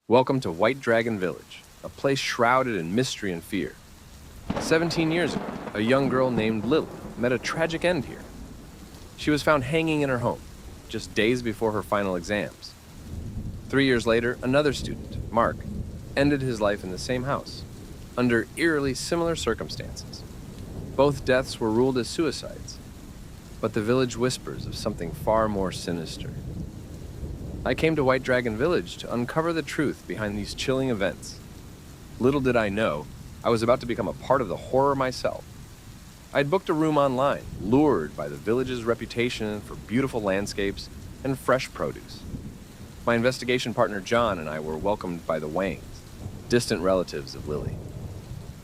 Welcome to White Dragon Village, a place shrouded in mystery and fear. 17 years ago, a young girl named Lily met a tragic end here. She was found hanging in her home, just days before her final exams. 3 years later, another student, Mark, ended his life in the same house, under eerily similar circumstances. Both deaths were ruled as suicides, but the village whispers of something far more sinister. I came to White Dragon Village to uncover the truth behind these chilling events. Little did I know, I was about to become a part of the horror myself. I'd booked a room online, lured by the village's reputation for beautiful landscapes and fresh produce. My investigation partner John and I were welcomed by the Wangs, distant relatives of Lily.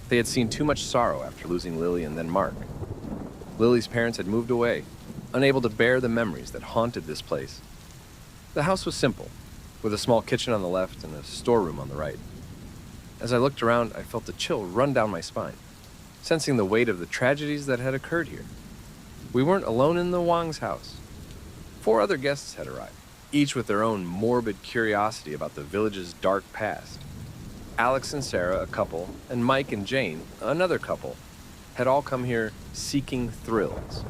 They had seen too much sorrow after losing Lily and then Mark. Lily's parents had moved away, unable to bear the memories that haunted this place. The house was simple, with a small kitchen on the left and a storeroom on the right. As I looked around, I felt a chill run down my spine, sensing the weight of the tragedies that had occurred here. We weren't alone in the Wang's house. 4 other guests had arrived, each with their own morbid curiosity about the village's dark past. Alex and Sarah, a couple, and Mike and Jane, another couple, had all come here seeking thrills.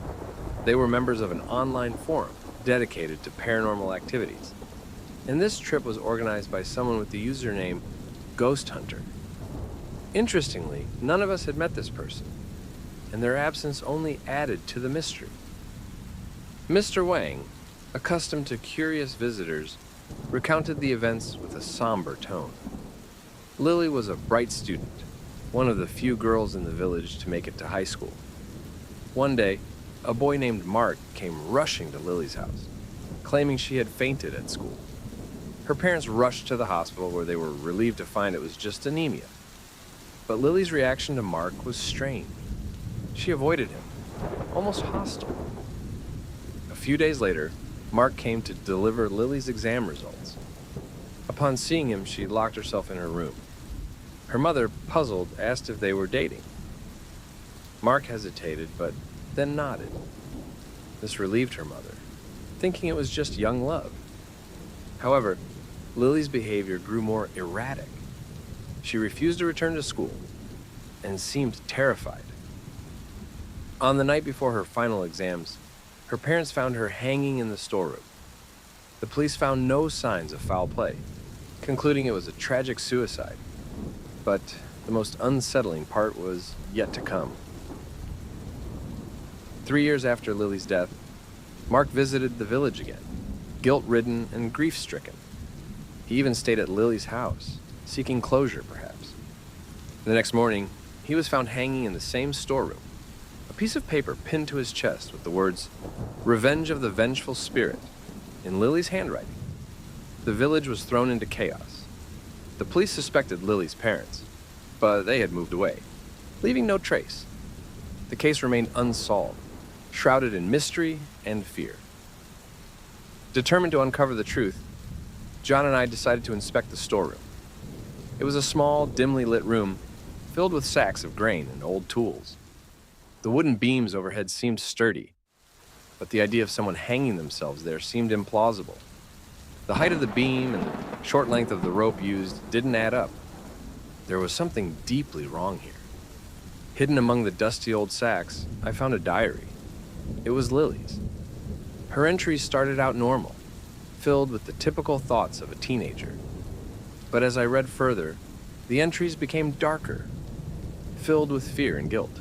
They were members of an online forum dedicated to paranormal activities, and this trip was organized by someone with the username Ghost Hunter. Interestingly, none of us had met this person, and their absence only added to the mystery. Mr. Wang, accustomed to curious visitors, recounted the events with a somber tone. Lily was a bright student, one of the few girls in the village to make it to high school. One day, a boy named Mark came rushing to Lily's house, claiming she had fainted at school. Her parents rushed to the hospital where they were relieved to find it was just anemia. But Lily's reaction to Mark was strange. She avoided him, almost hostile. A few days later, Mark came to deliver Lily's exam results. Upon seeing him, she locked herself in her room. Her mother, puzzled, asked if they were dating. Mark hesitated, but then nodded. This relieved her mother, thinking it was just young love. However, Lily's behavior grew more erratic. She refused to return to school and seemed terrified. On the night before her final exams, her parents found her hanging in the storeroom. The police found no signs of foul play, concluding it was a tragic suicide. But the most unsettling part was yet to come. 3 years after Lily's death, Mark visited the village again, guilt-ridden and grief-stricken. He even stayed at Lily's house, seeking closure, perhaps. The next morning, he was found hanging in the same storeroom, a piece of paper pinned to his chest with the words, "Revenge of the Vengeful Spirit," in Lily's handwriting. The village was thrown into chaos. The police suspected Lily's parents, but they had moved away, leaving no trace. The case remained unsolved, shrouded in mystery and fear. Determined to uncover the truth, John and I decided to inspect the storeroom. It was a small, dimly lit room filled with sacks of grain and old tools. The wooden beams overhead seemed sturdy, but the idea of someone hanging themselves there seemed implausible. The height of the beam and the short length of the rope used didn't add up. There was something deeply wrong here. Hidden among the dusty old sacks, I found a diary. It was Lily's. Her entries started out normal, filled with the typical thoughts of a teenager. But as I read further, the entries became darker, filled with fear and guilt.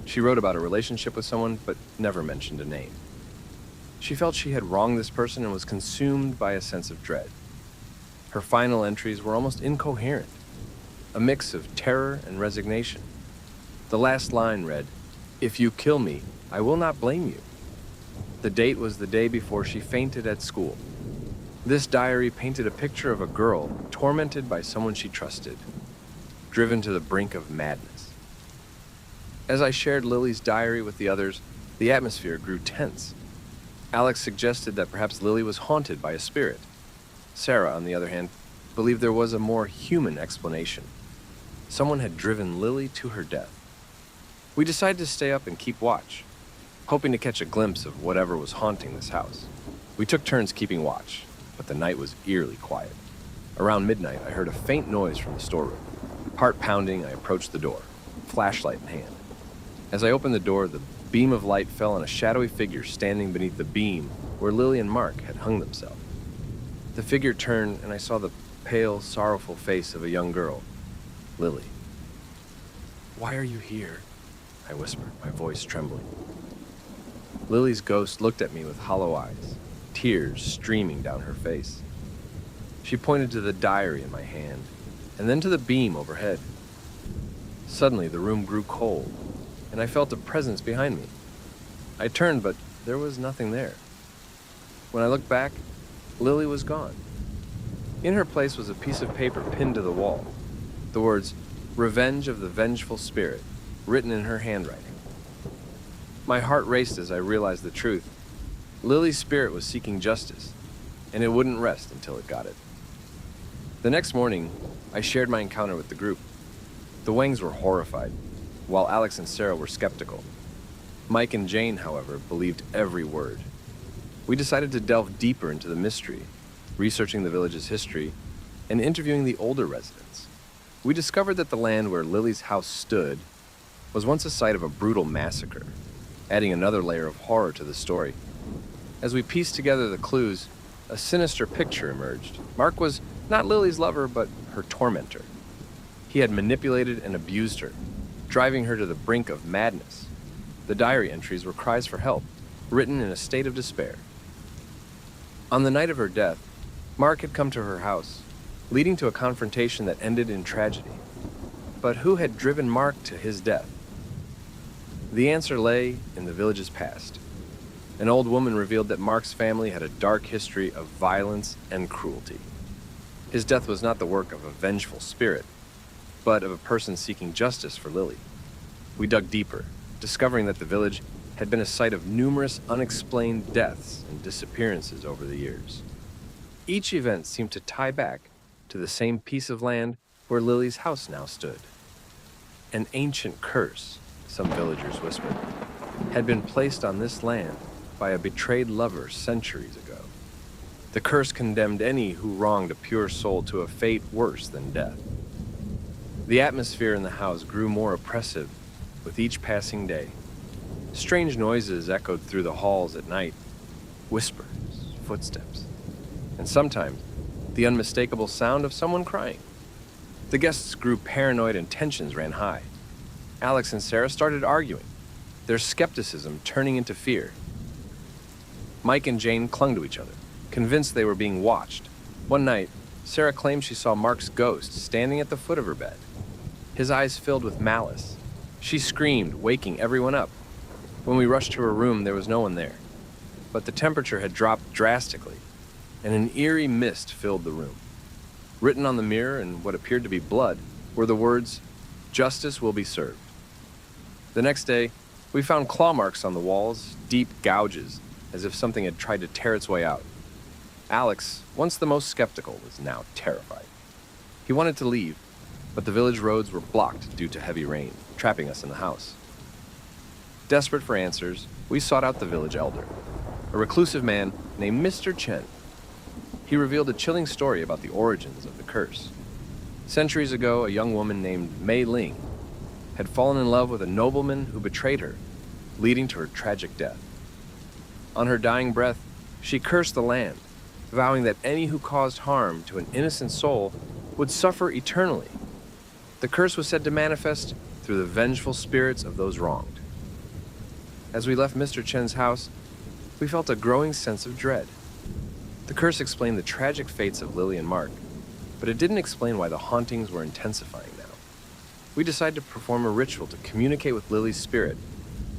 She wrote about a relationship with someone, but never mentioned a name. She felt she had wronged this person and was consumed by a sense of dread. Her final entries were almost incoherent, a mix of terror and resignation. The last line read, "If you kill me, I will not blame you." The date was the day before she fainted at school. This diary painted a picture of a girl tormented by someone she trusted, driven to the brink of madness. As I shared Lily's diary with the others, the atmosphere grew tense. Alex suggested that perhaps Lily was haunted by a spirit. Sarah, on the other hand, believed there was a more human explanation. Someone had driven Lily to her death. We decided to stay up and keep watch. hoping to catch a glimpse of whatever was haunting this house. We took turns keeping watch, but the night was eerily quiet. Around midnight, I heard a faint noise from the storeroom. Heart pounding, I approached the door, flashlight in hand. As I opened the door, the beam of light fell on a shadowy figure standing beneath the beam where Lily and Mark had hung themselves. The figure turned, and I saw the pale, sorrowful face of a young girl, Lily. "Why are you here?" I whispered, my voice trembling. Lily's ghost looked at me with hollow eyes, tears streaming down her face. She pointed to the diary in my hand, and then to the beam overhead. Suddenly, the room grew cold, and I felt a presence behind me. I turned, but there was nothing there. When I looked back, Lily was gone. In her place was a piece of paper pinned to the wall. The words, "Revenge of the Vengeful Spirit," written in her handwriting. My heart raced as I realized the truth. Lily's spirit was seeking justice, and it wouldn't rest until it got it. The next morning, I shared my encounter with the group. The Wangs were horrified, while Alex and Sarah were skeptical. Mike and Jane, however, believed every word. We decided to delve deeper into the mystery, researching the village's history and interviewing the older residents. We discovered that the land where Lily's house stood was once a site of a brutal massacre, adding another layer of horror to the story. As we pieced together the clues, a sinister picture emerged. Mark was not Lily's lover, but her tormentor. He had manipulated and abused her, driving her to the brink of madness. The diary entries were cries for help, written in a state of despair. On the night of her death, Mark had come to her house, leading to a confrontation that ended in tragedy. But who had driven Mark to his death? The answer lay in the village's past. An old woman revealed that Mark's family had a dark history of violence and cruelty. His death was not the work of a vengeful spirit, but of a person seeking justice for Lily. We dug deeper, discovering that the village had been a site of numerous unexplained deaths and disappearances over the years. Each event seemed to tie back to the same piece of land where Lily's house now stood. An ancient curse, some villagers whispered, had been placed on this land by a betrayed lover centuries ago. The curse condemned any who wronged a pure soul to a fate worse than death. The atmosphere in the house grew more oppressive with each passing day. Strange noises echoed through the halls at night, whispers, footsteps, and sometimes the unmistakable sound of someone crying. The guests grew paranoid and tensions ran high. Alex and Sarah started arguing, their skepticism turning into fear. Mike and Jane clung to each other, convinced they were being watched. One night, Sarah claimed she saw Mark's ghost standing at the foot of her bed. His eyes filled with malice. She screamed, waking everyone up. When we rushed to her room, there was no one there. But the temperature had dropped drastically, and an eerie mist filled the room. Written on the mirror in what appeared to be blood were the words, "Justice will be served." The next day, we found claw marks on the walls, deep gouges, as if something had tried to tear its way out. Alex, once the most skeptical, was now terrified. He wanted to leave, but the village roads were blocked due to heavy rain, trapping us in the house. Desperate for answers, we sought out the village elder, a reclusive man named Mr. Chen. He revealed a chilling story about the origins of the curse. Centuries ago, a young woman named Mei Ling had fallen in love with a nobleman who betrayed her, leading to her tragic death. On her dying breath, she cursed the land, vowing that any who caused harm to an innocent soul would suffer eternally. The curse was said to manifest through the vengeful spirits of those wronged. As we left Mr. Chen's house, we felt a growing sense of dread. The curse explained the tragic fates of Lily and Mark, but it didn't explain why the hauntings were intensifying now. We decided to perform a ritual to communicate with Lily's spirit,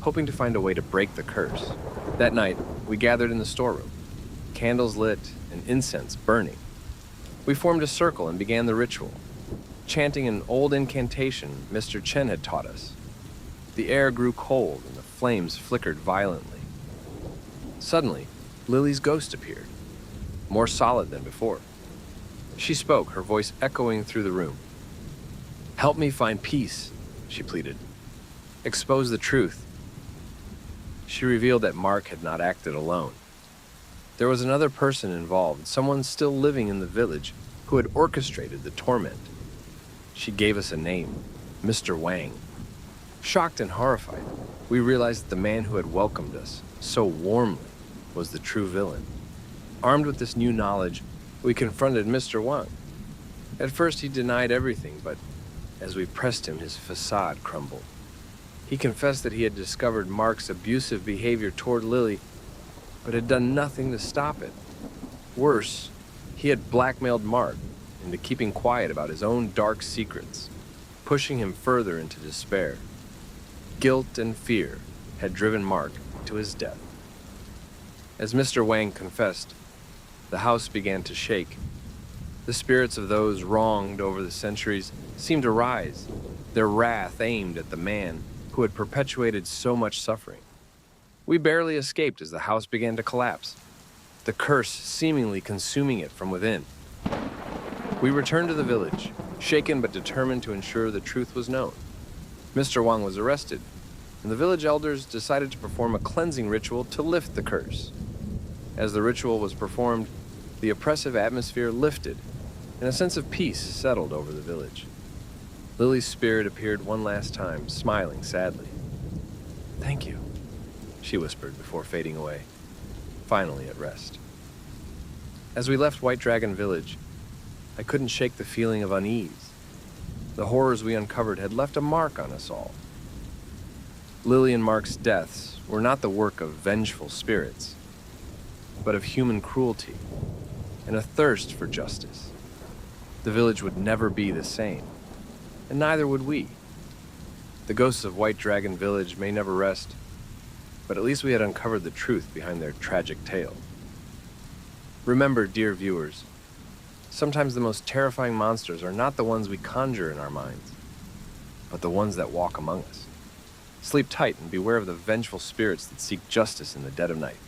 hoping to find a way to break the curse. That night, we gathered in the storeroom, candles lit and incense burning. We formed a circle and began the ritual, chanting an old incantation Mr. Chen had taught us. The air grew cold and the flames flickered violently. Suddenly, Lily's ghost appeared, more solid than before. She spoke, her voice echoing through the room. "Help me find peace," she pleaded. "Expose the truth." She revealed that Mark had not acted alone. There was another person involved, someone still living in the village, who had orchestrated the torment. She gave us a name, Mr. Wang. Shocked and horrified, we realized that the man who had welcomed us so warmly was the true villain. Armed with this new knowledge, we confronted Mr. Wang. At first, he denied everything, but as we pressed him, his facade crumbled. He confessed that he had discovered Mark's abusive behavior toward Lily, but had done nothing to stop it. Worse, he had blackmailed Mark into keeping quiet about his own dark secrets, pushing him further into despair. Guilt and fear had driven Mark to his death. As Mr. Wang confessed, the house began to shake. The spirits of those wronged over the centuries seemed to rise, their wrath aimed at the man who had perpetuated so much suffering. We barely escaped as the house began to collapse, the curse seemingly consuming it from within. We returned to the village, shaken but determined to ensure the truth was known. Mr. Wang was arrested, and the village elders decided to perform a cleansing ritual to lift the curse. As the ritual was performed, the oppressive atmosphere lifted, and a sense of peace settled over the village. Lily's spirit appeared one last time, smiling sadly. "Thank you," she whispered before fading away, finally at rest. As we left White Dragon Village, I couldn't shake the feeling of unease. The horrors we uncovered had left a mark on us all. Lily and Mark's deaths were not the work of vengeful spirits, but of human cruelty and a thirst for justice. The village would never be the same, and neither would we. The ghosts of White Dragon Village may never rest, but at least we had uncovered the truth behind their tragic tale. Remember, dear viewers, sometimes the most terrifying monsters are not the ones we conjure in our minds, but the ones that walk among us. Sleep tight and beware of the vengeful spirits that seek justice in the dead of night.